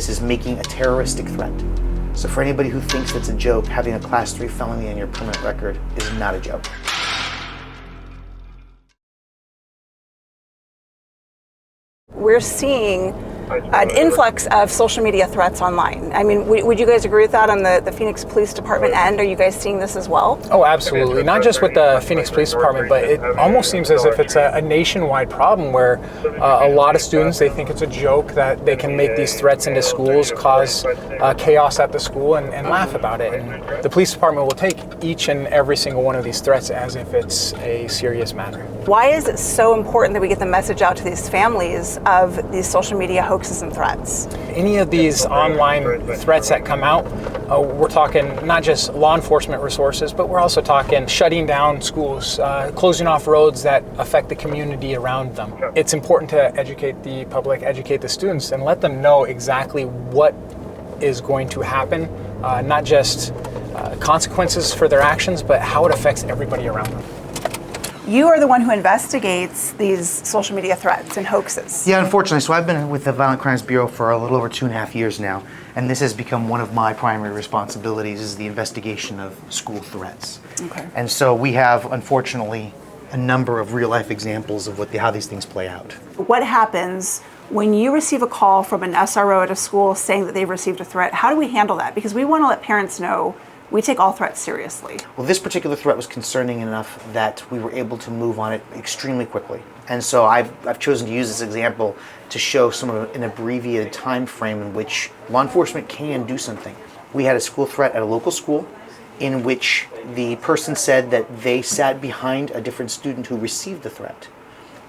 this is making a terroristic threat. So for anybody who thinks it's a joke, having a Class 3 felony on your permanent record is not a joke. We're seeing an influx of social media threats online. I mean, would you guys agree with that on the Phoenix Police Department end? Are you guys seeing this as well? Oh, absolutely. Not just with the Phoenix Police Department, but it almost seems as if it's a nationwide problem where a lot of students, they think it's a joke that they can make these threats into schools, cause chaos at the school, and laugh about it. And the police department will take each and every single one of these threats as if it's a serious matter. Why is it so important that we get the message out to these families of these social media hoaxes and threats? Any of these online threats that come out, we're talking not just law enforcement resources, but we're also talking shutting down schools, closing off roads that affect the community around them. It's important to educate the public, educate the students, and let them know exactly what is going to happen, not just consequences for their actions, but how it affects everybody around them. You are the one who investigates these social media threats and hoaxes. Yeah, unfortunately. So I've been with the Violent Crimes Bureau for a little over 2.5 years now, and this has become one of my primary responsibilities, is the investigation of school threats. Okay. And so we have, unfortunately, a number of real-life examples of how these things play out. What happens when you receive a call from an SRO at a school saying that they've received a threat? How do we handle that? Because we want to let parents know we take all threats seriously. Well, this particular threat was concerning enough that we were able to move on it extremely quickly. And so I've chosen to use this example to show an abbreviated time frame in which law enforcement can do something. We had a school threat at a local school in which the person said that they sat behind a different student who received the threat,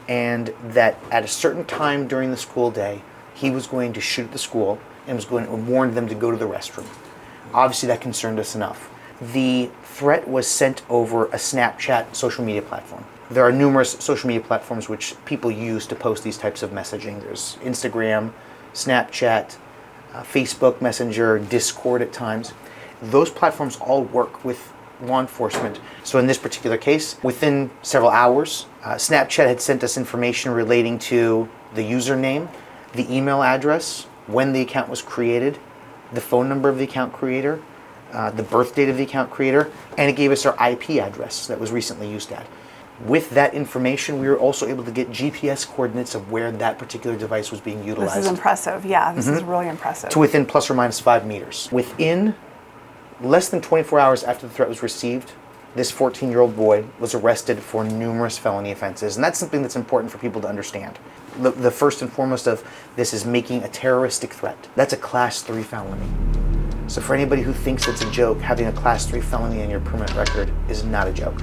and that at a certain time during the school day, he was going to shoot at the school and was going to warn them to go to the restroom. Obviously, that concerned us enough. The threat was sent over a Snapchat social media platform. There are numerous social media platforms which people use to post these types of messaging. There's Instagram, Snapchat, Facebook Messenger, Discord at times. Those platforms all work with law enforcement. So in this particular case, within several hours, Snapchat had sent us information relating to the username, the email address, when the account was created, the phone number of the account creator, the birth date of the account creator, and it gave us our IP address that was recently used at. With that information, we were also able to get GPS coordinates of where that particular device was being utilized. This is impressive. Yeah, this is really impressive. To within plus or minus 5 meters. Within less than 24 hours after the threat was received, this 14-year-old boy was arrested for numerous felony offenses. And that's something that's important for people to understand. The first and foremost of this is making a terroristic threat. That's a Class 3 felony. So for anybody who thinks it's a joke, having a Class 3 felony on your permanent record is not a joke.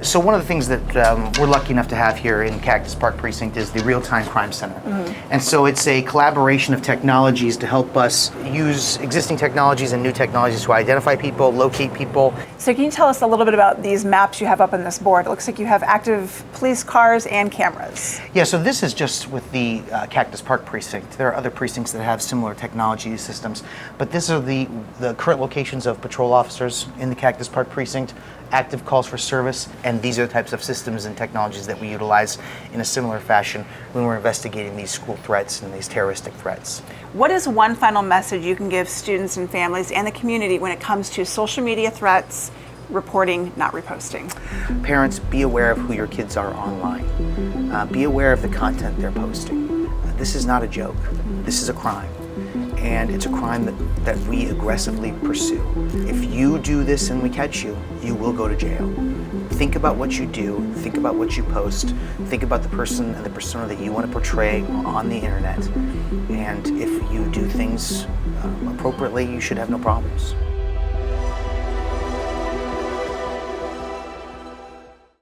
So one of the things that we're lucky enough to have here in Cactus Park Precinct is the Real-Time Crime Center. And so it's a collaboration of technologies to help us use existing technologies and new technologies to identify people, locate people. So can you tell us a little bit about these maps you have up on this board? It looks like you have active police cars and cameras. Yeah, so this is just with the Cactus Park Precinct. There are other precincts that have similar technology systems, but these are the current locations of patrol officers in the Cactus Park Precinct, active calls for service, and these are the types of systems and technologies that we utilize in a similar fashion when we're investigating these school threats and these terroristic threats. What is one final message you can give students and families and the community when it comes to social media threats, reporting, not reposting? Parents, be aware of who your kids are online. Be aware of the content they're posting. This is not a joke. This is a crime. And it's a crime that we aggressively pursue. If you do this and we catch you, you will go to jail. Think about what you do, think about what you post, think about the person and the persona that you want to portray on the internet. And if you do things appropriately, you should have no problems.